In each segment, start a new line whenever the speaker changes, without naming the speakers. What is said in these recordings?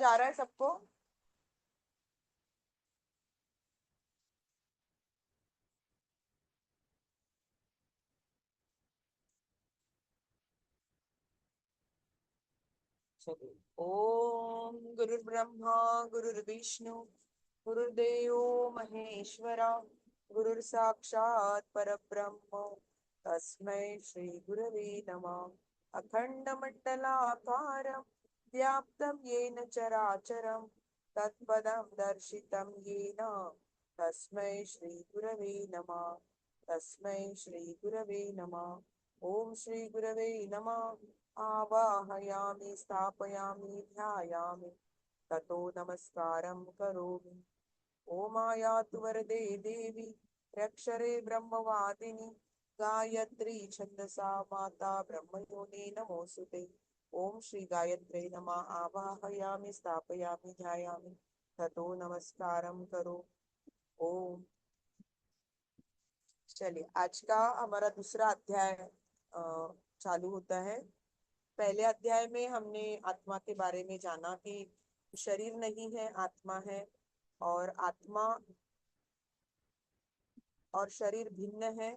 आवाज आ रहा है सबको? चलिए। ओम गुरुर्ब्रह्मा गुरुर्विष्णु गुरुर्देवो महेश्वरा गुरुर् साक्षात् परब्रह्म तस्मै श्री गुरवे नमः। अखंडमंडलाकारं व्याप्तं येन चराचरं तत्पदं दर्शितं येन तस्मै श्री गुरवे नमः। तस्मै श्री गुरवे नमः। ओम श्री गुरवे नमः। आवाहयामि स्थापयामि ध्यायामि ततो नमस्कारं करोमि। ओमायातु वरदे देवी त्र्यक्षरे ब्रह्मवादिनी गायत्री छन्दसा माता ब्रह्मयोनि नमोऽस्तुते। ओम श्री गायत्रे नमः। आवाहयामि स्थापयामि ध्यायामि ततो नमस्कारं करो। ओम। चलिए, आज का हमारा दूसरा अध्याय चालू होता है। पहले अध्याय में हमने आत्मा के बारे में जाना कि शरीर नहीं है, आत्मा है। और आत्मा और शरीर भिन्न है।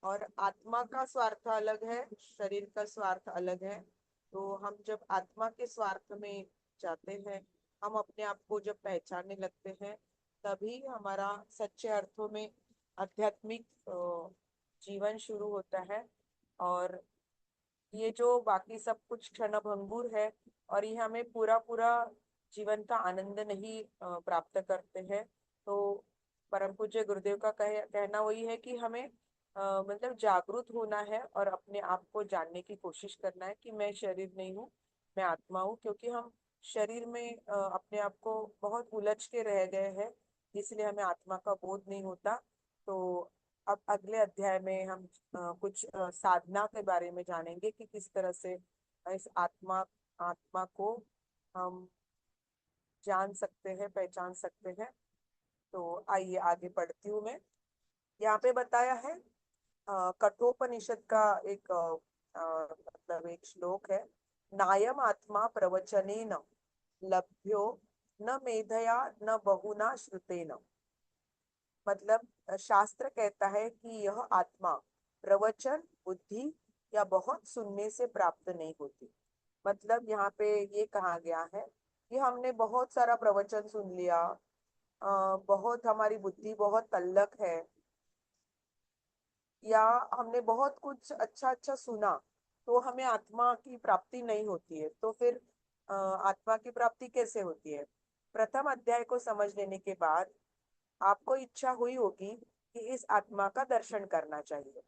और आत्मा का स्वार्थ अलग है, शरीर का स्वार्थ अलग है। तो हम जब आत्मा के स्वार्थ में जाते हैं, हम अपने आप को जब पहचानने लगते हैं, तभी हमारा सच्चे अर्थों में आध्यात्मिक जीवन शुरू होता है। और ये जो बाकी सब कुछ क्षणभंगुर है, और ये हमें पूरा पूरा जीवन का आनंद नहीं प्राप्त करते हैं। तो परम पूज्य गुरुदेव का कहना वही है कि हमें मतलब जागरूक होना है और अपने आप को जानने की कोशिश करना है कि मैं शरीर नहीं हूँ, मैं आत्मा हूँ। क्योंकि हम शरीर में अपने आप को बहुत उलझ के रह गए हैं, इसलिए हमें आत्मा का बोध नहीं होता। तो अब अगले अध्याय में हम कुछ साधना के बारे में जानेंगे कि किस तरह से इस आत्मा आत्मा को हम जान सकते हैं, पहचान सकते हैं। तो आइए आगे बढ़ती हूँ मैं। यहाँ पे बताया है कठोपनिषद का एक मतलब एक श्लोक है। नायम आत्मा प्रवचनेन लभ्यो न मेधया न बहुना श्रुतेन। मतलब शास्त्र कहता है कि यह आत्मा प्रवचन, बुद्धि या बहुत सुनने से प्राप्त नहीं होती। मतलब यहाँ पे ये कहा गया है कि हमने बहुत सारा प्रवचन सुन लिया, बहुत हमारी बुद्धि बहुत तल्लक है, या हमने बहुत कुछ अच्छा अच्छा सुना, तो हमें आत्मा की प्राप्ति नहीं होती है। तो फिर आत्मा की प्राप्ति कैसे होती है? प्रथम अध्याय को समझ लेने के बाद आपको इच्छा हुई होगी कि इस आत्मा का दर्शन करना चाहिए,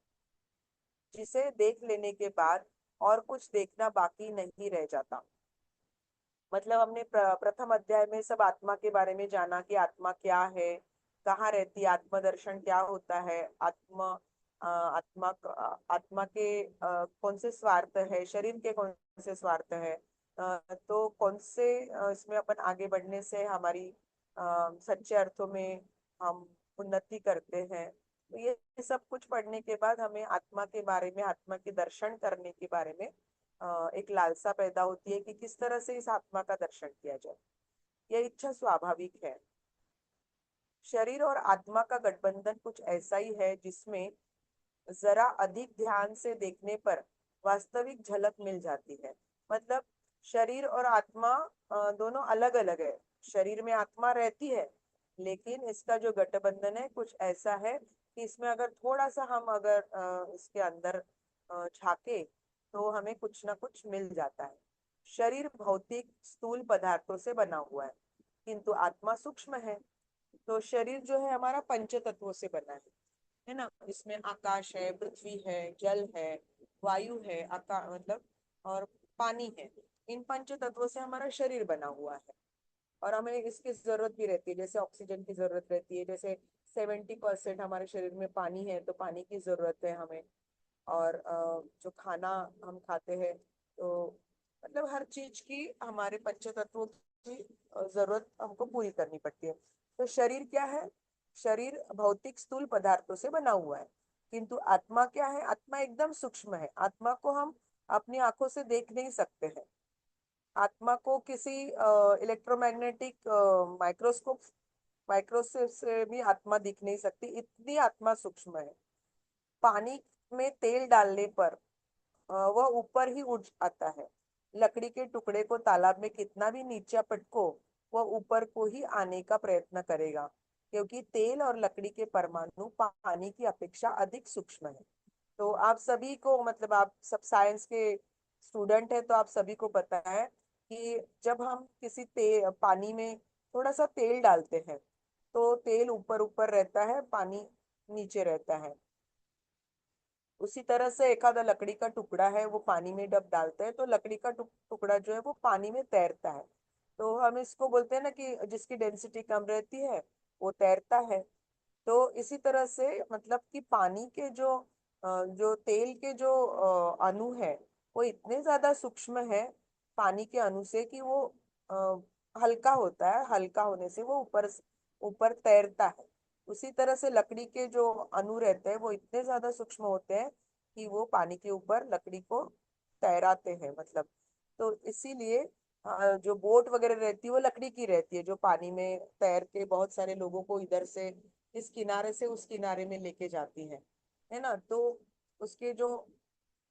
जिसे देख लेने के बाद और कुछ देखना बाकी नहीं रह जाता। मतलब हमने प्रथम अध्याय में सब आत्मा के बारे में जाना कि आत्मा क्या है, कहाँ रहती है, आत्मदर्शन क्या होता है, आत्मा के कौन से स्वार्थ है, शरीर के कौन से स्वार्थ है, तो कौन से इसमें अपन आगे बढ़ने से हमारी सच्चे अर्थों में हम उन्नति करते हैं। तो ये सब कुछ पढ़ने के बाद हमें आत्मा के बारे में, आत्मा के दर्शन करने के बारे में एक लालसा पैदा होती है कि किस तरह से इस आत्मा का दर्शन किया जाए। यह इच्छा स्वाभाविक है। शरीर और आत्मा का गठबंधन कुछ ऐसा ही है जिसमें जरा अधिक ध्यान से देखने पर वास्तविक झलक मिल जाती है। मतलब शरीर और आत्मा दोनों अलग अलग है। शरीर में आत्मा रहती है, लेकिन इसका जो गठबंधन है कुछ ऐसा है कि इसमें अगर थोड़ा सा हम अगर इसके अंदर झांके, तो हमें कुछ ना कुछ मिल जाता है। शरीर भौतिक स्थूल पदार्थों से बना हुआ है, किंतु आत्मा सूक्ष्म है। तो शरीर जो है हमारा पंच तत्वों से बना है ना। इसमें आकाश है, पृथ्वी है, जल है, वायु है, मतलब और पानी है। इन पंच तत्वों से हमारा शरीर बना हुआ है। और हमें इसकी जरूरत भी रहती है, जैसे ऑक्सीजन की जरूरत रहती है, जैसे 70% हमारे शरीर में पानी है, तो पानी की जरूरत है हमें। और जो खाना हम खाते हैं, तो मतलब हर चीज की हमारे पंच तत्वों की जरूरत हमको पूरी करनी पड़ती है। तो शरीर क्या है? शरीर भौतिक स्थूल पदार्थों से बना हुआ है, किंतु आत्मा क्या है? आत्मा एकदम सूक्ष्म है। आत्मा को हम अपनी आंखों से देख नहीं सकते हैं। आत्मा को किसी इलेक्ट्रोमैग्नेटिक माइक्रोस्कोप माइक्रोस्कोप से भी आत्मा दिख नहीं सकती, इतनी आत्मा सूक्ष्म है। पानी में तेल डालने पर वह ऊपर ही उठ आता है। लकड़ी के टुकड़े को तालाब में कितना भी नीचे पटको, वह ऊपर को ही आने का प्रयत्न करेगा, क्योंकि तेल और लकड़ी के परमाणु पानी की अपेक्षा अधिक सूक्ष्म है। तो आप सभी को, मतलब आप सब साइंस के स्टूडेंट है, तो आप सभी को पता है कि जब हम किसी पानी में थोड़ा सा तेल डालते हैं, तो तेल ऊपर ऊपर रहता है, पानी नीचे रहता है। उसी तरह से एक आधा लकड़ी का टुकड़ा है, वो पानी में जब डालते हैं तो लकड़ी का टुकड़ा जो है वो पानी में तैरता है। तो हम इसको बोलते हैं ना कि जिसकी डेंसिटी कम रहती है वो तैरता है। तो इसी तरह से मतलब कि पानी के जो तेल के जो अणु है, वो इतने ज्यादा सूक्ष्म है पानी के अणु से कि वो अ, हल्का होता है, हल्का होने से वो ऊपर ऊपर तैरता है। उसी तरह से लकड़ी के जो अणु रहते हैं वो इतने ज्यादा सूक्ष्म होते हैं कि वो पानी के ऊपर लकड़ी को तैराते हैं, मतलब। तो इसीलिए जो बोट वगैरह रहती है वो लकड़ी की रहती है, जो पानी में तैर के बहुत सारे लोगों को इधर से इस किनारे से उस किनारे में लेके जाती है ना। तो उसके जो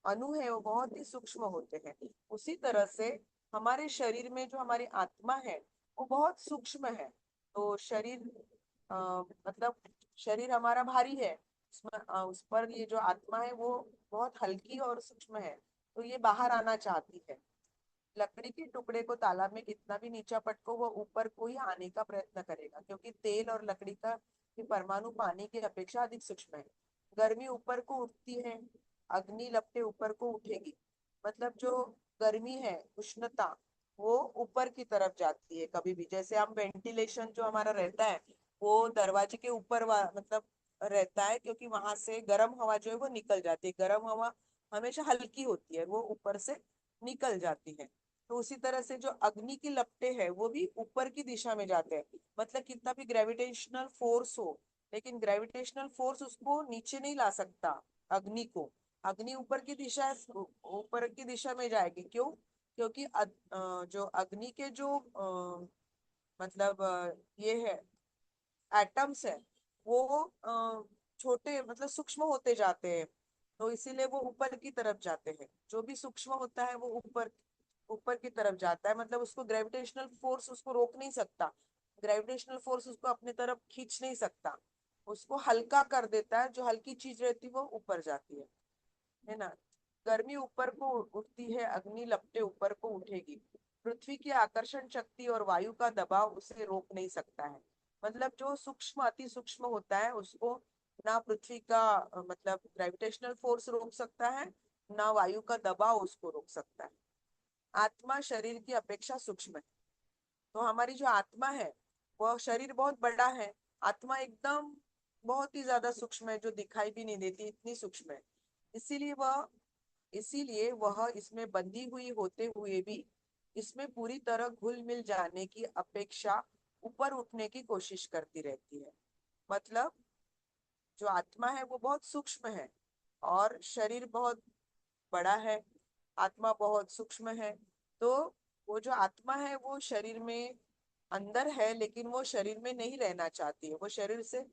अणु है वो बहुत ही सूक्ष्म होते हैं। उसी तरह से हमारे शरीर में जो हमारी आत्मा है वो बहुत सूक्ष्म है। तो शरीर मतलब शरीर हमारा भारी है, उसमें उस पर ये जो आत्मा है वो बहुत हल्की और सूक्ष्म है। तो ये बाहर आना चाहती है। लकड़ी के टुकड़े को तालाब में कितना भी नीचा पटको, वो ऊपर को ही आने का प्रयत्न करेगा, क्योंकि तेल और लकड़ी का के परमाणु पानी की अपेक्षा अधिक सूक्ष्म है। गर्मी ऊपर को उठती है, अग्नि लपटे ऊपर को उठेगी। मतलब जो गर्मी है, उष्णता, वो ऊपर की तरफ जाती है। कभी भी जैसे हम वेंटिलेशन जो हमारा रहता है वो दरवाजे के ऊपर मतलब रहता है, क्योंकि वहां से गर्म हवा जो है वो निकल जाती है। गर्म हवा हमेशा हल्की होती है, वो ऊपर से निकल जाती है। तो उसी तरह से जो अग्नि की लपटें है वो भी ऊपर की दिशा में जाते हैं। मतलब कितना भी ग्रेविटेशनल फोर्स हो, लेकिन ग्रेविटेशनल फोर्स उसको नीचे नहीं ला सकता। अग्नि को, अग्नि ऊपर की दिशा में जाएगी। क्यों? क्योंकि जो अग्नि के जो मतलब ये है एटम्स है, वो छोटे मतलब सूक्ष्म होते जाते हैं। तो इसीलिए वो ऊपर की तरफ जाते हैं। जो भी सूक्ष्म होता है वो ऊपर ऊपर की तरफ जाता है, मतलब उसको ग्रेविटेशनल फोर्स उसको रोक नहीं सकता। ग्रेविटेशनल फोर्स उसको अपने तरफ खींच नहीं सकता। उसको हल्का कर देता है, जो हल्की चीज रहती है वो ऊपर जाती है ना। गर्मी ऊपर को उठती है, अग्नि लपटे ऊपर को उठेगी। पृथ्वी की आकर्षण शक्ति और वायु का दबाव उसे रोक नहीं सकता है। मतलब जो सूक्ष्म अति सूक्ष्म होता है उसको ना पृथ्वी का मतलब ग्रेविटेशनल फोर्स रोक सकता है, ना वायु का दबाव उसको रोक सकता है। आत्मा शरीर की अपेक्षा सूक्ष्म है। तो हमारी जो आत्मा है, वह शरीर बहुत बड़ा है, आत्मा एकदम बहुत ही ज्यादा सूक्ष्म है, जो दिखाई भी नहीं देती, इतनी सूक्ष्म है। इसीलिए वह इसीलिए वह इसमें बंधी हुई होते हुए भी इसमें पूरी तरह घुल मिल जाने की अपेक्षा ऊपर उठने की कोशिश करती रहती है। मतलब जो आत्मा है वो बहुत सूक्ष्म है और शरीर बहुत बड़ा है, आत्मा बहुत सूक्ष्म है। तो वो जो आत्मा है वो शरीर में अंदर है, लेकिन वो शरीर में नहीं रहना चाहती है, वो शरीर से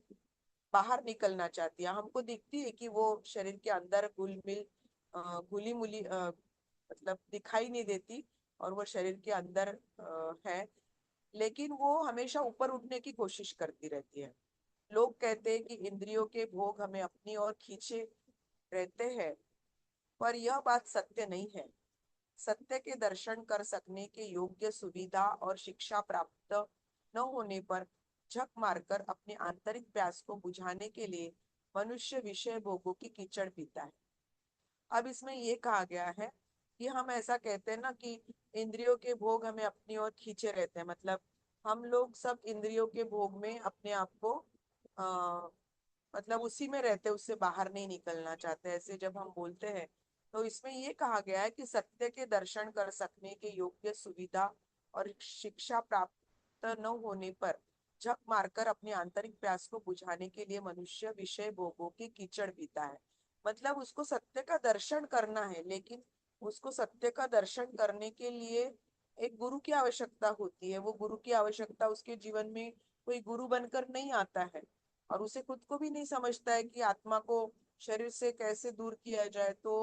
बाहर निकलना चाहती है। हमको दिखती है कि वो शरीर के अंदर घुल मिल घुली मुली मतलब दिखाई नहीं देती, और वो शरीर के अंदर है, लेकिन वो हमेशा ऊपर उठने की कोशिश करती रहती है। लोग कहते हैं कि इंद्रियों के भोग हमें अपनी ओर खींचे रहते हैं, पर यह बात सत्य नहीं है। सत्य के दर्शन कर सकने के योग्य सुविधा और शिक्षा प्राप्त न होने पर झक मारकर अपने आंतरिक प्यास को बुझाने के लिए मनुष्य विषय भोगों की कीचड़ पीता है। अब इसमें ये कहा गया है कि हम ऐसा कहते हैं ना कि इंद्रियों के भोग हमें अपनी ओर खींचे रहते हैं। मतलब हम लोग सब इंद्रियों के भोग में अपने आप को आ, मतलब उसी में रहते, उससे बाहर नहीं निकलना चाहते, ऐसे जब हम बोलते हैं। तो इसमें ये कहा गया है कि सत्य के दर्शन कर सकने के योग्य सुविधा और शिक्षा प्राप्त न होने पर झक मारकर अपनी आंतरिक प्यास को बुझाने के लिए मनुष्य विषय भोगों की कीचड़ पीता है। मतलब उसको सत्य का दर्शन करना है, लेकिन उसको सत्य का दर्शन करने के लिए एक गुरु की आवश्यकता होती है। वो गुरु की आवश्यकता उसके जीवन में कोई गुरु बनकर नहीं आता है, और उसे खुद को भी नहीं समझता है कि आत्मा को शरीर से कैसे दूर किया जाए। तो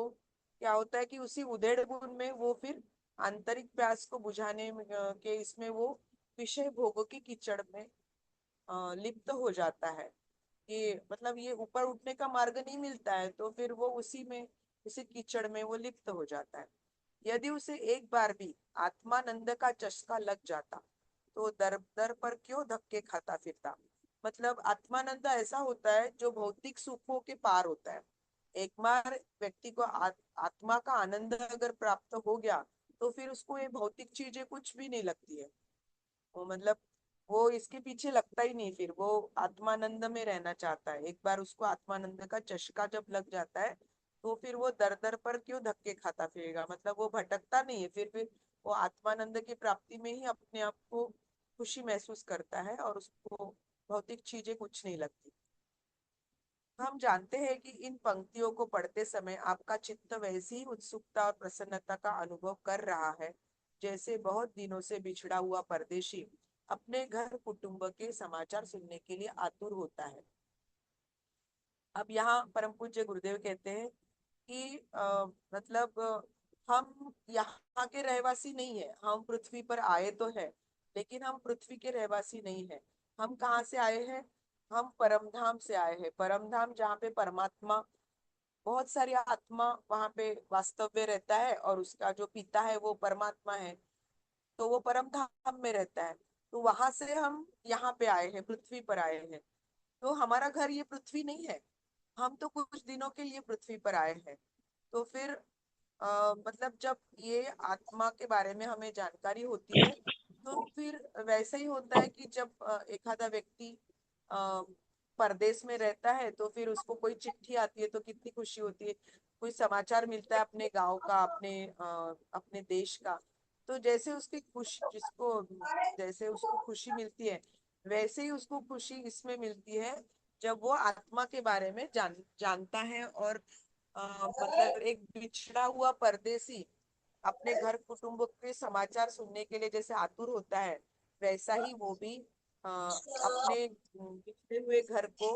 क्या होता है कि उसी उधेड़ बुन में वो फिर आंतरिक प्यास को बुझाने के इसमें वो विषय भोगों की कीचड़ में लिप्त हो जाता है। कि मतलब ये ऊपर उठने का मार्ग नहीं मिलता है, तो फिर वो उसी में, उसी कीचड़ में वो लिप्त हो जाता है। यदि उसे एक बार भी आत्मानंद का चस्का लग जाता, तो दर दर पर क्यों धक्के खाता फिरता। मतलब आत्मानंद ऐसा होता है जो भौतिक सुखों के पार होता है। एक बार व्यक्ति को आत्मा का आनंद अगर प्राप्त हो गया, तो फिर उसको ये भौतिक चीजें कुछ भी नहीं लगती है। वो मतलब वो इसके पीछे लगता ही नहीं, फिर वो आत्मानंद में रहना चाहता है। एक बार उसको आत्मानंद का चस्का जब लग जाता है, तो फिर वो दर दर पर क्यों धक्के खाता फिरेगा। मतलब वो भटकता नहीं है, फिर वो आत्मानंद की प्राप्ति में ही अपने आप को खुशी महसूस करता है, और उसको भौतिक चीजें कुछ नहीं लगती। हम जानते हैं कि इन पंक्तियों को पढ़ते समय आपका चित्त वैसी ही उत्सुकता और प्रसन्नता का अनुभव कर रहा है, जैसे बहुत दिनों से बिछड़ा हुआ परदेशी अपने घर कुटुंब के समाचार सुनने के लिए आतुर होता है। अब यहाँ परम पूज्य गुरुदेव कहते हैं कि मतलब हम यहाँ के रहवासी नहीं है। हम पृथ्वी पर आए तो है, लेकिन हम पृथ्वी के रहवासी नहीं है। हम कहाँ से आए हैं? हम परम धाम से आए हैं। परम धाम जहाँ पे परमात्मा, बहुत सारी आत्मा वहां पे वास्तव्य रहता है, और उसका जो पिता है वो परमात्मा है। तो वो परम धाम में रहता है। तो वहां से हम यहाँ पे आए हैं, पृथ्वी पर आए हैं। तो हमारा घर ये पृथ्वी नहीं है। हम तो कुछ दिनों के लिए पृथ्वी पर आए हैं। तो फिर मतलब जब ये आत्मा के बारे में हमें जानकारी होती है, तो फिर वैसा ही होता है कि जब एक आधा व्यक्ति अ, परदेश में रहता है, तो फिर उसको कोई चिट्ठी आती है तो कितनी खुशी होती है। कोई समाचार मिलता है अपने गांव का, अपने देश का। तो जैसे उसकी खुशी, जैसे उसको खुशी मिलती है, वैसे ही उसको खुशी इसमें मिलती है जब वो आत्मा के बारे में जानता है। और मतलब एक बिछड़ा हुआ परदेसी अपने घर कुटुंब के समाचार सुनने के लिए जैसे आतुर होता है, वैसा ही वो भी अपने बिछड़े हुए घर को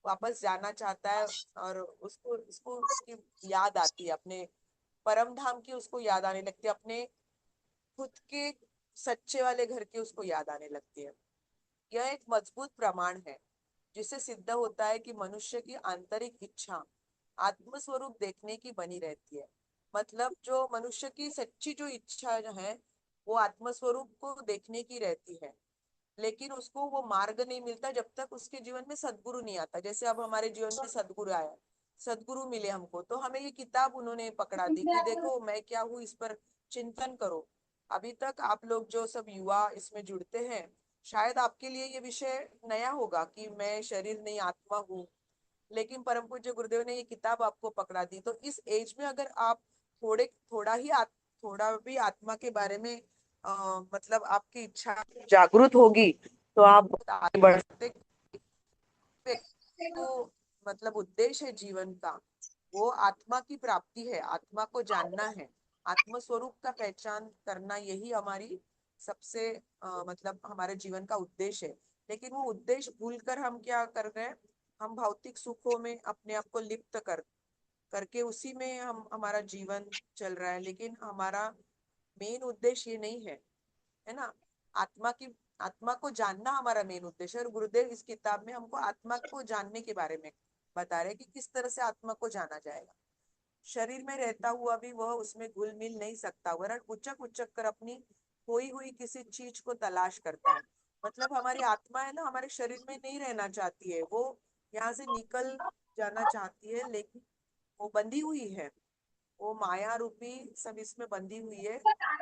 वापस जाना चाहता है। और उसको उसको उसकी याद आती है, अपने परम धाम की उसको याद आने लगती है, अपने खुद के सच्चे वाले घर की उसको याद आने लगती है। यह एक मजबूत प्रमाण है जिससे सिद्ध होता है कि मनुष्य की आंतरिक इच्छा आत्मस्वरूप देखने की बनी रहती है। मतलब जो मनुष्य की सच्ची जो इच्छा जो है, वो आत्मस्वरूप को देखने की रहती है। लेकिन उसको वो मार्ग नहीं मिलता जब तक उसके जीवन में सदगुरु नहीं आता। जैसे अब हमारे जीवन में सदगुरु आया, सदगुरु मिले हमको, तो हमें ये किताब उन्होंने पकड़ा दी कि देखो मैं क्या हूँ, इस पर चिंतन करो। अभी तक आप लोग जो सब युवा इसमें जुड़ते हैं, शायद आपके लिए ये विषय नया होगा कि मैं शरीर नहीं आत्मा हूँ। लेकिन परम पूज्य गुरुदेव ने ये किताब आपको पकड़ा दी, तो इस एज में अगर आप थोड़ा भी आत्मा के बारे में मतलब आपकी इच्छा जागृत होगी, तो आप बहुत आगे बढ़ सकते। तो मतलब उद्देश्य है जीवन का, वो आत्मा की प्राप्ति है, आत्मा को जानना है, आत्म स्वरूप का पहचान करना, यही हमारी सबसे मतलब हमारे जीवन का उद्देश्य है। लेकिन वो उद्देश्य भूलकर हम क्या कर रहे हैं? हम भौतिक सुखों में अपने आप को लिप्त करके उसी में हम हमारा जीवन चल रहा है। लेकिन हमारा मेन उद्देश्य ये नहीं है, है ना। आत्मा की आत्मा को जानना हमारा मेन उद्देश्य है। और गुरुदेव इस किताब में हमको आत्मा को जानने के बारे में बता रहे हैं कि किस तरह से आत्मा को जाना जाएगा। शरीर में रहता हुआ भी वह उसमें घुल मिल नहीं सकता, वरन उचक उचक कर अपनी खोई हुई किसी चीज को तलाश करता है। मतलब हमारी आत्मा है ना, हमारे शरीर में नहीं रहना चाहती है, वो यहाँ से निकल जाना चाहती है, लेकिन वो बंधी हुई है। वो माया रूपी सब इसमें बंधी हुई है।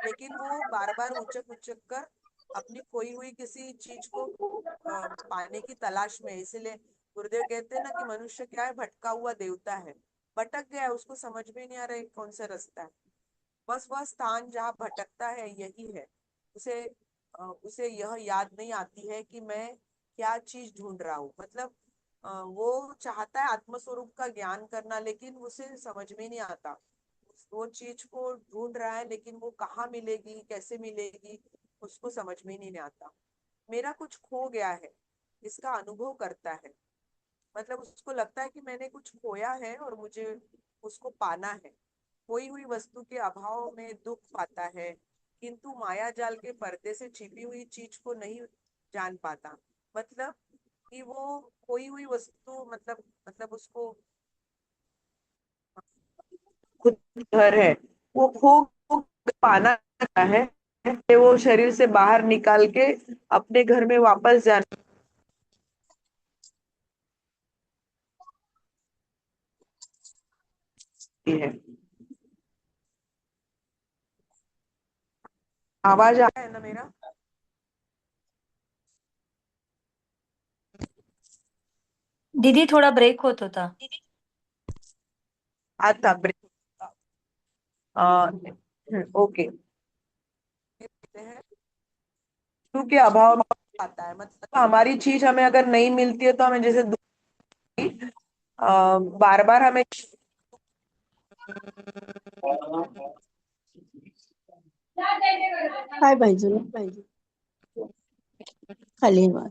लेकिन वो बार बार उचक उचक कर अपनी खोई हुई किसी चीज को पाने की तलाश में है। इसीलिए गुरुदेव कहते हैं ना कि मनुष्य क्या है? भटका हुआ देवता है। भटक गया है, उसको समझ में नहीं आ रहा है कौन सा रास्ता है। बस वह स्थान जहाँ भटकता है यही है। उसे उसे यह याद नहीं आती है कि मैं क्या चीज ढूंढ रहा हूँ। मतलब वो चाहता है आत्मस्वरूप का ज्ञान करना, लेकिन उसे समझ में नहीं आता। वो चीज को ढूंढ रहा है, लेकिन वो कहाँ मिलेगी, कैसे मिलेगी, उसको समझ में नहीं आता। मेरा कुछ खो गया है, इसका अनुभव करता है। मतलब उसको लगता है कि मैंने कुछ खोया है और मुझे उसको पाना है। खोई हुई वस्तु के अभाव में दुख पाता है, किंतु माया जाल के पर्दे से छिपी हुई चीज को नहीं जान पाता। मतलब कि वो खोई हुई वस्तु, मतलब उसको खुद घर है, वो खो पाना चाहता है, कि वो शरीर से बाहर निकाल के अपने घर में वापस जाना है। आवाज आ रहा है ना मेरा?
दीदी थोड़ा ब्रेक होत होता.
आता ब्रेक। ओके। के अभाव में आता है, मतलब हमारी चीज हमें अगर नहीं मिलती है तो हमें जैसे बार बार हमें
काय पाहिजे ना पाहिजे खाली मार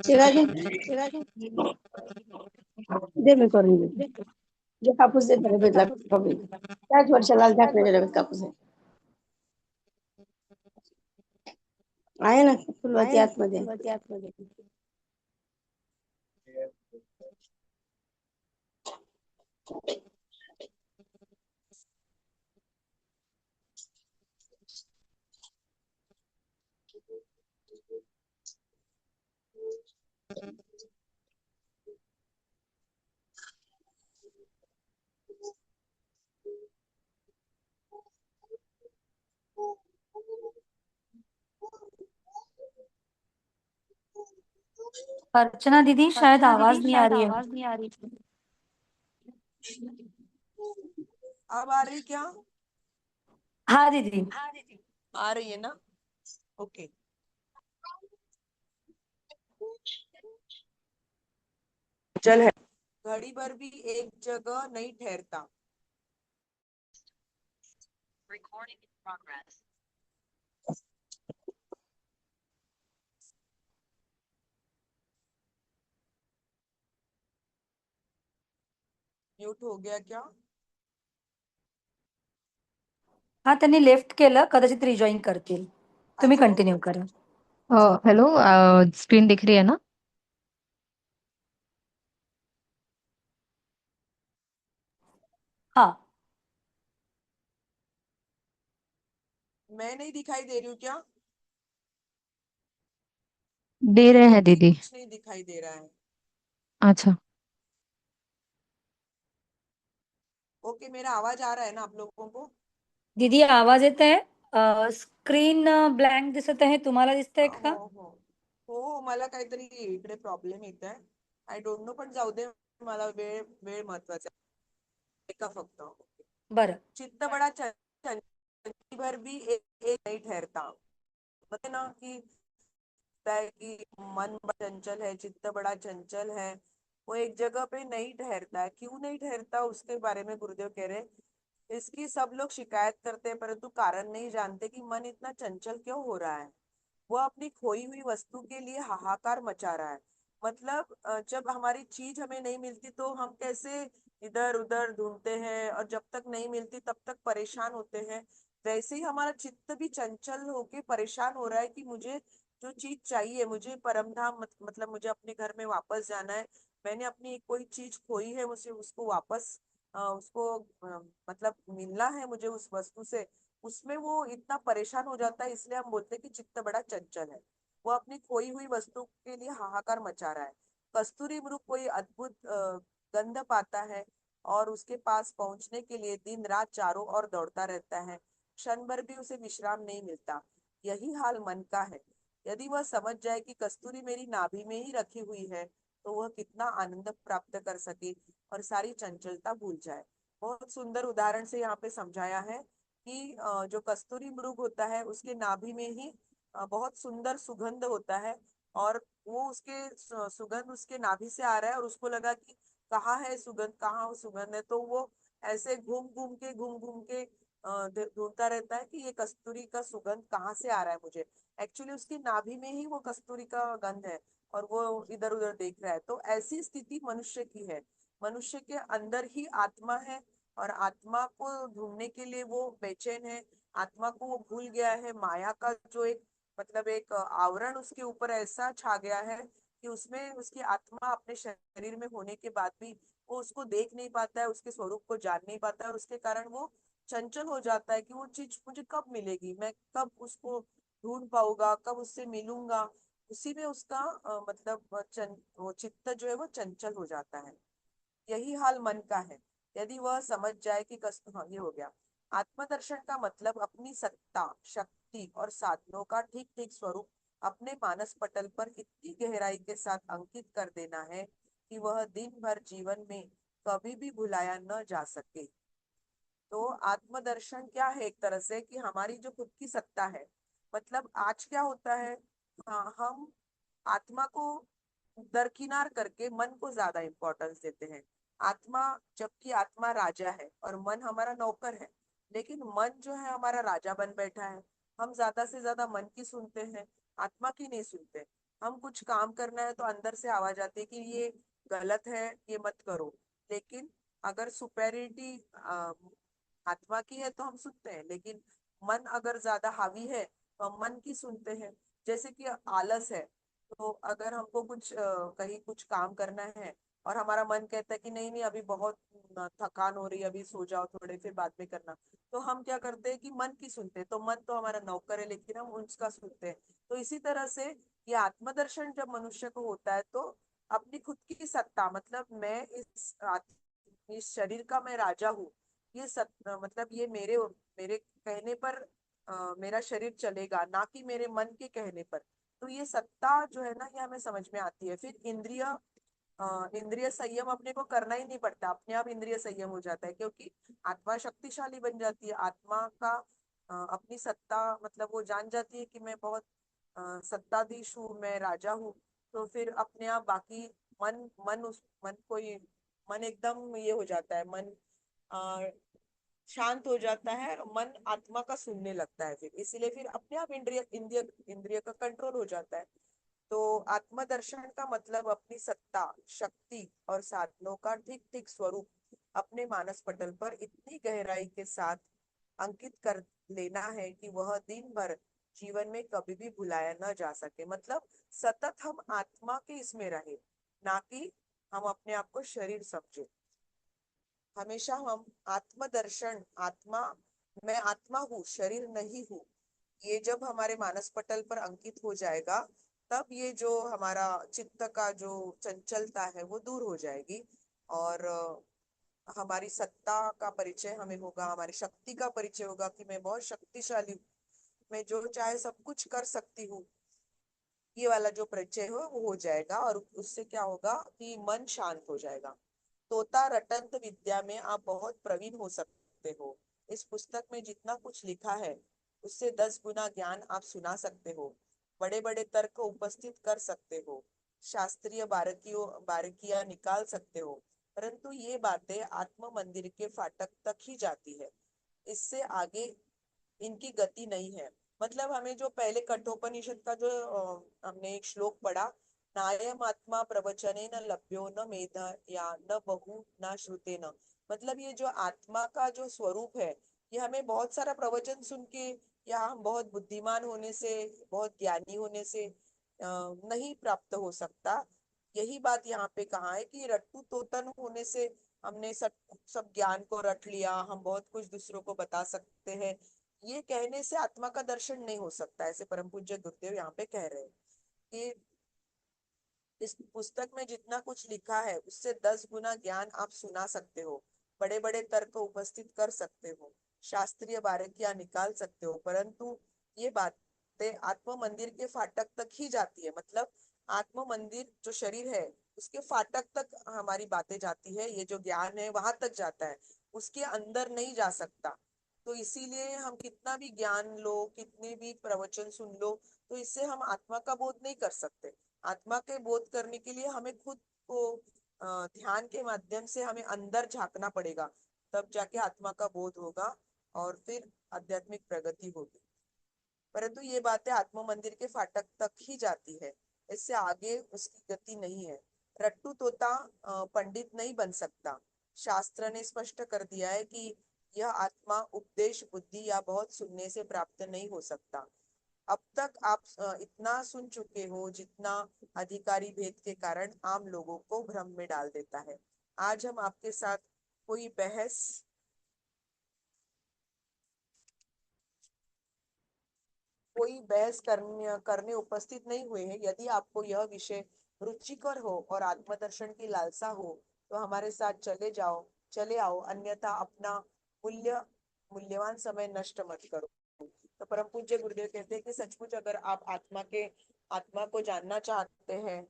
चिरागे चिरागे दे मी करून देते जे कापूस देत डब्यातला कापूस त्याच वर्षाला झाकण्याच्या डब्यात कापूस आहे ना फुलवाती आतमध्ये
अर्चना दीदी शायद आवाज नहीं आ रही है.
अब आ रही क्या?
हाँ दीदी.
आ रही है ना? ओके। चल है, घड़ी भर भी एक जगह नहीं ठहरता। म्यूट हो गया क्या?
हाँ त्यांनी लेफ्ट केलं, कदाचित रिजॉईन करतील. तुम्ही
अच्छा,
कंटिन्यू
ओके।
करा.
हेलो, स्क्रीन दिख रही है ना?
हाँ.
मैं नहीं दिखाई दे रही हूँ क्या?
दे रहे
मुझे
हैं
भी
दीदी.
कुछ नहीं दिखाई दे रहा है।
अच्छा.
ओके, मेरा आवाज आ रहा है ना आप लोगों को?
दीदी आवाज येत आहे. स्क्रीन ब्लँक दिसत आहे, तुम्हाला दिसतंय
हो
का?
हो हो, मला काहीतरी इकडे प्रॉब्लेम येत आहे। आय डोंट नो, पण जाऊ दे। मला वेळ वेळ महत्वाचा आहे का फक्त?
बरं.
चित्त बड़ा चंचल, भर भी एक नहीं ठहरता। मतलब ना कि होता है कि मन बड़ा चंचल है, चित्त बड़ा चंचल है, वो एक जगह पे नहीं ठहरता है। क्यों नहीं ठहरता, उसके बारे में गुरुदेव कह रहे हैं। इसकी सब लोग शिकायत करते हैं, परंतु कारण नहीं जानते कि मन इतना चंचल क्यों हो रहा है। वो अपनी खोई हुई वस्तु के लिए हाहाकार मचा रहा है। मतलब जब हमारी चीज हमें नहीं मिलती तो हम कैसे इधर उधर ढूंढते हैं, और जब तक नहीं मिलती तब तक परेशान होते हैं। वैसे ही हमारा चित्त भी चंचल होके परेशान हो रहा है कि मुझे जो चीज चाहिए, मुझे परमधाम मतलब मुझे अपने घर में वापस जाना है। मैंने अपनी कोई चीज खोई है, मुझे उसको वापस उसको मतलब मिलना है मुझे उस वस्तु से। उसमें वो इतना परेशान हो जाता है, इसलिए हम बोलते हैं कि चित्त बड़ा चंचल है। वो अपनी खोई हुई वस्तु के लिए हाहाकार मचा रहा है। कस्तूरी मृग कोई अद्भुत गंध पाता है और उसके पास पहुंचने के लिए दिन रात चारों ओर दौड़ता रहता है। क्षण भर भी उसे विश्राम नहीं मिलता। यही हाल मन का है। यदि वह समझ जाए कि कस्तूरी मेरी नाभि में ही रखी हुई है, तो वह कितना आनंद प्राप्त कर सके और सारी चंचलता भूल जाए। बहुत सुंदर उदाहरण से यहाँ पे समझाया है कि जो कस्तूरी मृग होता है उसके नाभि में ही बहुत सुंदर सुगंध होता है। और वो उसके सुगंध उसके नाभि से आ रहा है और उसको लगा कि कहाँ है सुगंध, कहाँ वो सुगंध है, तो वो ऐसे घूम घूम के ढूंढता रहता है कि ये कस्तूरी का सुगंध कहाँ से आ रहा है मुझे। एक्चुअली उसकी नाभि में ही वो कस्तूरी का गंध है और वो इधर उधर देख रहा है। तो ऐसी स्थिति मनुष्य की है। मनुष्य के अंदर ही आत्मा है और आत्मा को ढूंढने के लिए वो बेचैन है। आत्मा को वो भूल गया है। माया का जो एक मतलब एक आवरण उसके ऊपर ऐसा छा गया है कि उसमें उसकी आत्मा अपने शरीर में होने के बाद भी वो उसको देख नहीं पाता है, उसके स्वरूप को जान नहीं पाता है और उसके कारण वो चंचल हो जाता है कि वो चीज मुझे कब मिलेगी, मैं कब उसको ढूंढ पाऊंगा, कब उससे मिलूंगा। उसी में उसका मतलब वो चित्त जो है वो चंचल हो जाता है। यही हाल मन का है। यदि वह समझ जाए कि कष्ट, हाँ ये हो गया। आत्मदर्शन का मतलब अपनी सत्ता, शक्ति और साधनों का ठीक ठीक स्वरूप अपने मानस पटल पर इतनी गहराई के साथ अंकित कर देना है कि वह दिन भर जीवन में कभी भी भुलाया न जा सके। तो आत्मदर्शन क्या है? एक तरह से कि हमारी जो खुद की सत्ता है। मतलब आज क्या होता है, हाँ, हम आत्मा को दरकिनार करके मन को ज्यादा इंपॉर्टेंस देते हैं। आत्मा, जबकि आत्मा राजा है और मन हमारा नौकर है। लेकिन मन जो है हमारा राजा बन बैठा है। हम ज्यादा से ज्यादा मन की सुनते हैं, आत्मा की नहीं सुनते। हम कुछ काम करना है तो अंदर से आवाज आती है कि ये गलत है, ये मत करो। लेकिन अगर सुपेरिटी आत्मा की है तो हम सुनते हैं, लेकिन मन अगर ज्यादा हावी है तो हम मन की सुनते हैं। जैसे कि आलस है, तो अगर हमको कुछ कहीं कुछ काम करना है और हमारा मन कहता है कि नहीं नहीं अभी बहुत थकान हो रही है, अभी सो जाओ थोड़े फिर बाद में करना, तो हम क्या करते हैं कि मन की सुनते हैं। तो मन तो हमारा नौकर है लेकिन हम उसका सुनते हैं। तो इसी तरह से ये आत्मदर्शन जब मनुष्य को होता है तो अपनी खुद की सत्ता, मतलब मैं इस शरीर का मैं राजा हूँ। ये मतलब ये मेरे मेरे कहने पर मेरा शरीर चलेगा, ना कि मेरे मन के कहने पर। तो ये सत्ता जो है ना, ये हमें समझ में आती है। फिर इंद्रिय संयम अपने को करना ही नहीं पड़ता, अपने आप इंद्रिय संयम हो जाता है, क्योंकि आत्मा शक्तिशाली बन जाती है। आत्मा का अपनी सत्ता, मतलब वो जान जाती है कि मैं बहुत सत्ताधीश हूँ, मैं राजा हूँ। तो फिर अपने आप बाकी मन मन उस मन को ही मन एकदम ये हो जाता है। मन अ, शांत हो जाता है, मन आत्मा का सुनने लगता है। फिर इसीलिए फिर अपने आप इंद्रिय इंद्रिय इंद्रिय का कंट्रोल हो जाता है। तो आत्मदर्शन का मतलब अपनी सत्ता, शक्ति और साधनों का ठीक ठीक स्वरूप अपने मानस पटल पर इतनी गहराई के साथ अंकित कर लेना है कि वह दिन भर जीवन में कभी भी भुलाया न जा सके। मतलब सतत हम आत्मा के इसमें रहे, ना कि हम अपने आप को शरीर समझे। हमेशा हम आत्मदर्शन, आत्मा, मैं आत्मा हूँ, शरीर नहीं हूँ, ये जब हमारे मानस पटल पर अंकित हो जाएगा, तब ये जो हमारा चित्त का जो चंचलता है वो दूर हो जाएगी। और हमारी सत्ता का परिचय हमें होगा, हमारी शक्ति का परिचय होगा कि मैं बहुत शक्तिशाली हूँ, मैं जो चाहे सब कुछ कर सकती हूँ। ये वाला जो परिचय हो वो हो जाएगा और उससे क्या होगा कि मन शांत हो जाएगा। तोता रटंत विद्या में आप बहुत प्रवीण हो सकते हो। इस पुस्तक में जितना कुछ लिखा है उससे 10 गुना ज्ञान आप सुना सकते हो। बड़े बड़े तर्क उपस्थित कर सकते हो, शास्त्रीय बारीकियां निकाल सकते हो। परंतु ये बातें आत्म मंदिर के फाटक तक ही जाती है, इससे आगे इनकी गति नहीं है। मतलब हमें जो पहले कठोपनिषद का जो हमने एक श्लोक पढ़ा, नायम आत्मा प्रवचने न लभ्यो न मेध या न बहु न श्रुते न। मतलब ये जो आत्मा का जो स्वरूप है, ये हमें बहुत सारा प्रवचन सुन के या हम बहुत बुद्धिमान होने से, बहुत ज्ञानी होने से नहीं प्राप्त हो सकता। यही बात यहाँ पे कहा है कि रट्टू तोतन होने से हमने सब ज्ञान को रट लिया, हम बहुत कुछ दूसरों को बता सकते हैं, ये कहने से आत्मा का दर्शन नहीं हो सकता। ऐसे परम पूज्य गुरुदेव यहाँ पे कह रहे हैं कि इस पुस्तक में जितना कुछ लिखा है उससे 10 गुना ज्ञान आप सुना सकते हो, बड़े बड़े तर्क उपस्थित कर सकते हो, शास्त्रीय बारीकियां निकाल सकते हो, परंतु ये बातें आत्म मंदिर के फाटक तक ही जाती है। मतलब आत्म मंदिर जो शरीर है उसके फाटक तक हमारी बातें जाती है, ये जो ज्ञान है वहां तक जाता है, उसके अंदर नहीं जा सकता। तो इसीलिए हम कितना भी ज्ञान लो, कितने भी प्रवचन सुन लो, तो इससे हम आत्मा का बोध नहीं कर सकते। आत्मा के बोध करने के लिए हमें खुद को ध्यान के माध्यम से हमें अंदर झांकना पड़ेगा, तब जाके आत्मा का बोध होगा और फिर आध्यात्मिक प्रगति होगी। परंतु ये बातें आत्म मंदिर के फाटक तक ही जाती है, इससे आगे उसकी गति नहीं है। रट्टू तोता पंडित नहीं बन सकता। शास्त्र ने स्पष्ट कर दिया है कि यह आत्मा उपदेश बुद्धि या बहुत सुनने से प्राप्त नहीं हो सकता। अब तक आप इतना सुन चुके हो जितना अधिकारी भेद के कारण आम लोगों को भ्रम में डाल देता है। आज हम आपके साथ कोई बहस करने उपस्थित नहीं हुए हैं। यदि आपको यह विषय रुचिकर हो और आत्मदर्शन की लालसा हो तो हमारे साथ चले आओ, अन्यथा अपना मूल्यवान समय नष्ट मत करो। तो परम पूज्य गुरुदेव कहते हैं कि सचमुच अगर आप आत्मा को जानना चाहते हैं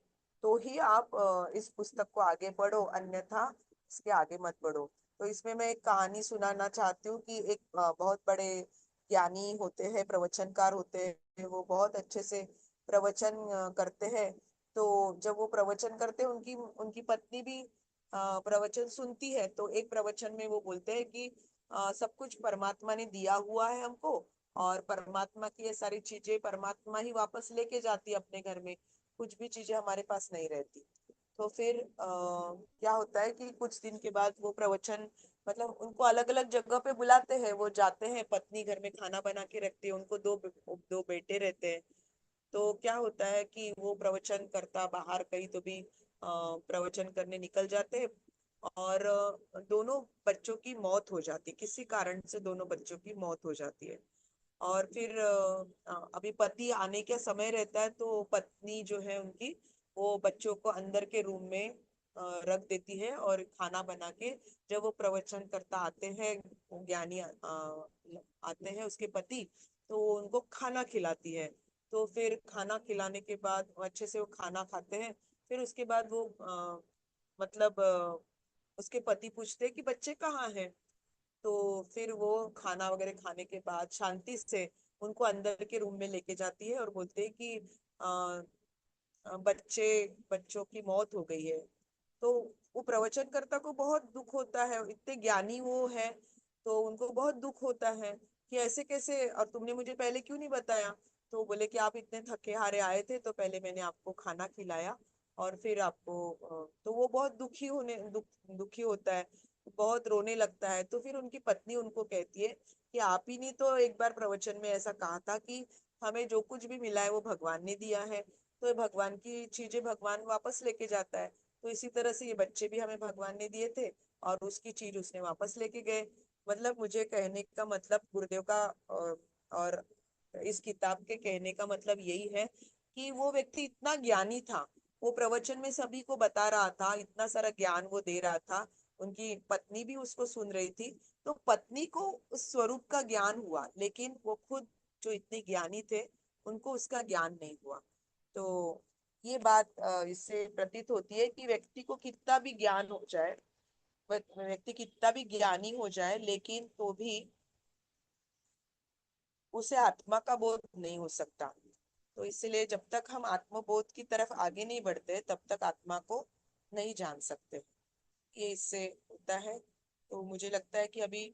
तो ही आप इस पुस्तक को आगे पढ़ो, अन्यथा इसके आगे मत बढ़ो। तो इसमें मैं एक कहानी सुनाना चाहती हूँ कि एक बहुत बड़े ज्ञानी होते हैं, प्रवचनकार होते हैं, वो बहुत अच्छे से प्रवचन करते हैं। तो जब वो प्रवचन करते हैं, उनकी उनकी पत्नी भी प्रवचन सुनती है। तो एक प्रवचन में वो बोलते हैं कि सब कुछ परमात्मा ने दिया हुआ है हमको, और परमात्मा की ये सारी चीजें परमात्मा ही वापस लेके जाती है अपने घर में, कुछ भी चीजें हमारे पास नहीं रहती। तो फिर क्या होता है कि कुछ दिन के बाद वो प्रवचन, मतलब उनको अलग अलग जगह पे बुलाते हैं, वो जाते हैं, पत्नी घर में खाना बना के रखती है, उनको दो बेटे रहते हैं। तो क्या होता है कि वो प्रवचन करता बाहर कहीं तो भी प्रवचन करने निकल जाते हैं, और दोनों बच्चों की मौत हो जाती है, किसी कारण से दोनों बच्चों की मौत हो जाती है। और फिर अभी पति आने का समय रहता है, तो पत्नी जो है उनकी, वो बच्चों को अंदर के रूम में रख देती है, और खाना बना के जब वो प्रवचन करता आते हैं, वो ज्ञानी आते हैं उसके पति, तो वो उनको खाना खिलाती है। तो फिर खाना खिलाने के बाद वो अच्छे से वो खाना खाते हैं। फिर उसके बाद वो मतलब उसके पति पूछते हैं कि बच्चे कहाँ हैं। तो फिर वो खाना वगैरह खाने के बाद शांति से उनको अंदर के रूम में लेके जाती है और बोलते हैं कि अ, बच्चों की मौत हो गई है। तो वो प्रवचनकर्ता को बहुत दुख होता है, इतने ज्ञानी वो है, तो उनको बहुत दुख होता है कि ऐसे कैसे, और तुमने मुझे पहले क्यों नहीं बताया। तो वो बोले कि आप इतने थके हारे आए थे, तो पहले मैंने आपको खाना खिलाया और फिर आपको तो वो बहुत दुखी होता है, बहुत रोने लगता है। तो फिर उनकी पत्नी उनको कहती है कि आप ही ने तो एक बार प्रवचन में ऐसा कहा था कि हमें जो कुछ भी मिला है वो भगवान ने दिया है, तो ये भगवान की चीजें भगवान वापस लेके जाता है। तो इसी तरह से ये बच्चे भी हमें भगवान ने दिए थे, और उसकी चीज उसने वापस लेके गए। मतलब मुझे कहने का मतलब गुरुदेव का और इस किताब के कहने का मतलब यही है कि वो व्यक्ति इतना ज्ञानी था, वो प्रवचन में सभी को बता रहा था, इतना सारा ज्ञान वो दे रहा था, उनकी पत्नी भी उसको सुन रही थी। तो पत्नी को उस स्वरूप का ज्ञान हुआ, लेकिन वो खुद जो इतने ज्ञानी थे उनको उसका ज्ञान नहीं हुआ। तो ये बात इससे प्रतीत होती है कि व्यक्ति को कितना भी ज्ञान हो जाए, व्यक्ति कितना भी ज्ञानी हो जाए, लेकिन तो भी उसे आत्मा का बोध नहीं हो सकता। तो इसलिए जब तक हम आत्मबोध की तरफ आगे नहीं बढ़ते, तब तक आत्मा को नहीं जान सकते। ये इससे होता है। तो मुझे लगता है कि अभी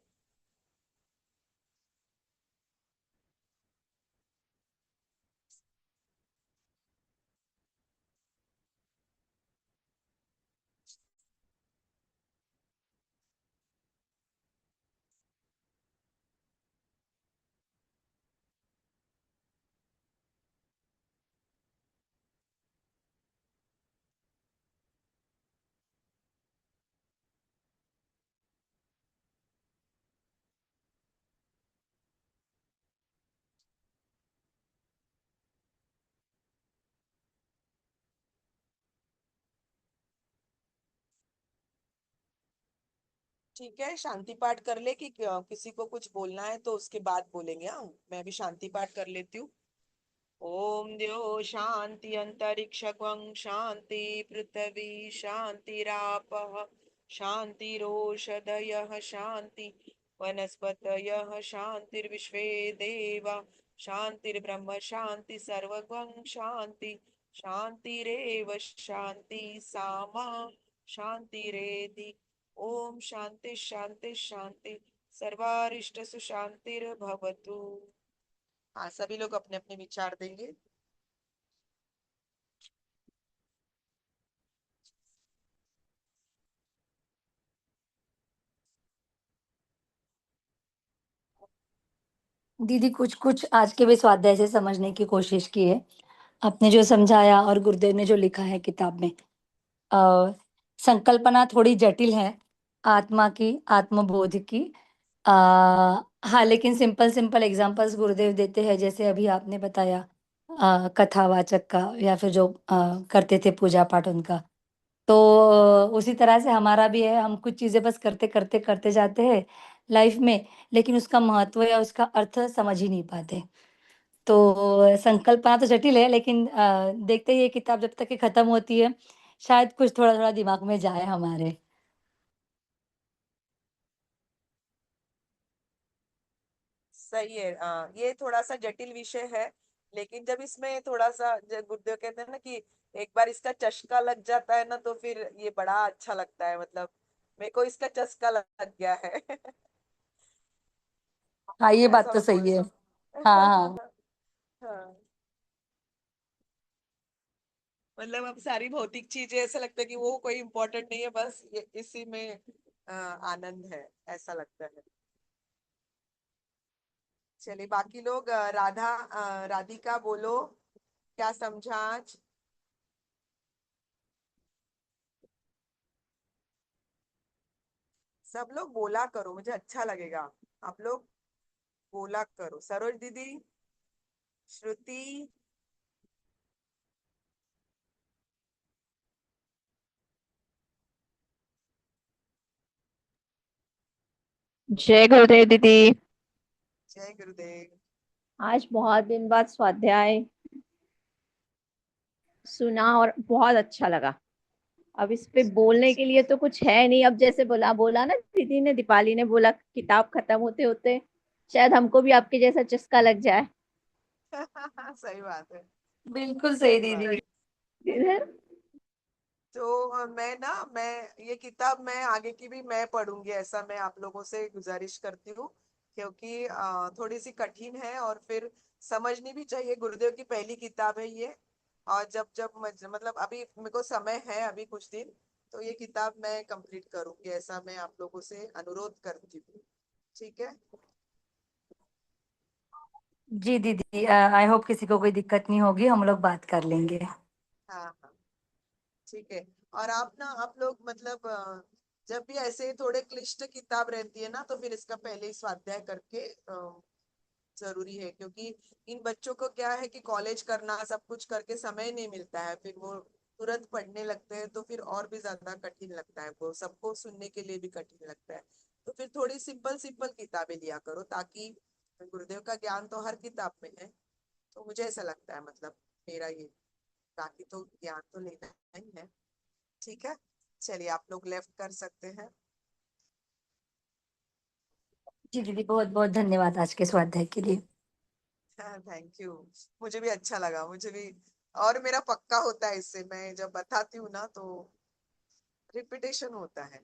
ठीक है, शांति पाठ कर ले कि किसी को कुछ बोलना है तो उसके बाद बोलेंगे। हाँ, मैं भी शांति पाठ कर लेती हूँ। ओम द्यो शांति अंतरिक्षं शांति पृथ्वी शांतिरापः शांतिरोषधयः शांति वनस्पतयः शांतिर्विश्वे देवा शांतिर्ब्रह्म शांति सर्वगं शांति। शांतिरेव शांति सामा शांतिरेधि। ओम शांति शांति शांति सर्वारिष्ट सुशांतिर्भवतु। हाँ, सभी लोग अपने अपने विचार देंगे।
दीदी कुछ कुछ आज के भी स्वाध्याय से समझने की कोशिश की है। आपने जो समझाया और गुरुदेव ने जो लिखा है किताब में, अ, संकल्पना थोड़ी जटिल है आत्मा की, आत्मबोध की। अ, हाँ, लेकिन सिंपल सिंपल एग्जांपल्स गुरुदेव देते हैं, जैसे अभी आपने बताया कथावाचक का, या फिर जो करते थे पूजा पाठ उनका। तो उसी तरह से हमारा भी है, हम कुछ चीज़ें बस करते जाते हैं लाइफ में, लेकिन उसका महत्व या उसका अर्थ समझ ही नहीं पाते। तो संकल्पना तो जटिल है, लेकिन देखते ही ये किताब जब तक ये खत्म होती है, शायद कुछ थोड़ा-थोड़ा दिमाग में जाए हमारे।
सही है। ये थोड़ा सा जटिल विषय है, लेकिन जब इसमें थोड़ा सा गुरुदेव कहते हैं ना कि एक बार इसका चस्का लग जाता है ना, तो फिर ये बड़ा अच्छा लगता है। मतलब मेरे को इसका चस्का लग गया है।
हाँ, ये बात
ऐसा
तो
मैं बोल
सही है। हाँ, हाँ।
सकती। हाँ, मतलब अब सारी भौतिक चीजें ऐसा लगता है कि वो कोई इम्पोर्टेंट नहीं है, बस ये इसी में आनंद है, ऐसा लगता है। चलिए बाकी लोग, राधिका बोलो, क्या समझा आज? सब लोग बोला करो, मुझे अच्छा लगेगा। आप लोग बोला करो। सरोज दीदी, श्रुति।
जय गुरुदेव दीदी।
जय गुरुदेव।
आज बहुत दिन बाद स्वाध्याय सुना और बहुत अच्छा लगा। अब इस पे बोलने के लिए तो कुछ है नहीं। अब जैसे बोला बोला ना दीदी ने, दीपाली ने बोला, किताब खत्म होते होते शायद हमको भी आपके जैसा चस्का लग जाए।
सही बात है।
बिल्कुल सही
सही बात
दीदी।
है। तो मैं ये किताब मैं आगे की भी मैं पढ़ूंगी, ऐसा मैं आप लोगों से गुजारिश करती हूँ। क्योंकि थोड़ी सी कठिन है, और फिर समझनी भी चाहिए। गुरुदेव की पहली किताब है ये। और जब जब मतलब अभी मेरे को समय है, अभी कुछ दिन, तो ये किताब मैं कंप्लीट करूंगी, ऐसा मैं आप लोगों से अनुरोध करती हूँ। ठीक है।
जी दीदी, आई होप किसी को कोई दिक्कत नहीं होगी, हम लोग बात कर लेंगे।
हाँ हाँ, ठीक है। और आप लोग मतलब जब भी ऐसे थोड़े क्लिष्ट किताब रहती है ना, तो फिर इसका पहले ही स्वाध्याय करके जरूरी है। क्योंकि इन बच्चों को क्या है कि कॉलेज करना, सब कुछ करके समय नहीं मिलता है, फिर वो तुरंत पढ़ने लगते हैं, तो फिर और भी ज्यादा कठिन लगता है, वो सबको सुनने के लिए भी कठिन लगता है। तो फिर थोड़ी सिंपल सिंपल किताबें लिया करो, ताकि गुरुदेव का ज्ञान तो हर किताब में है। तो मुझे ऐसा लगता है, मतलब मेरा ये, बाकी तो ज्ञान तो लेना ही है। ठीक है। चलिए आप लोग लेफ्ट कर सकते हैं।
जी दीदी, बहुत बहुत धन्यवाद आज के स्वाध्याय के लिए।
Thank you. मुझे भी अच्छा लगा, मुझे भी। और मेरा पक्का होता है इससे, मैं जब बताती हूँ ना तो रिपीटेशन होता है।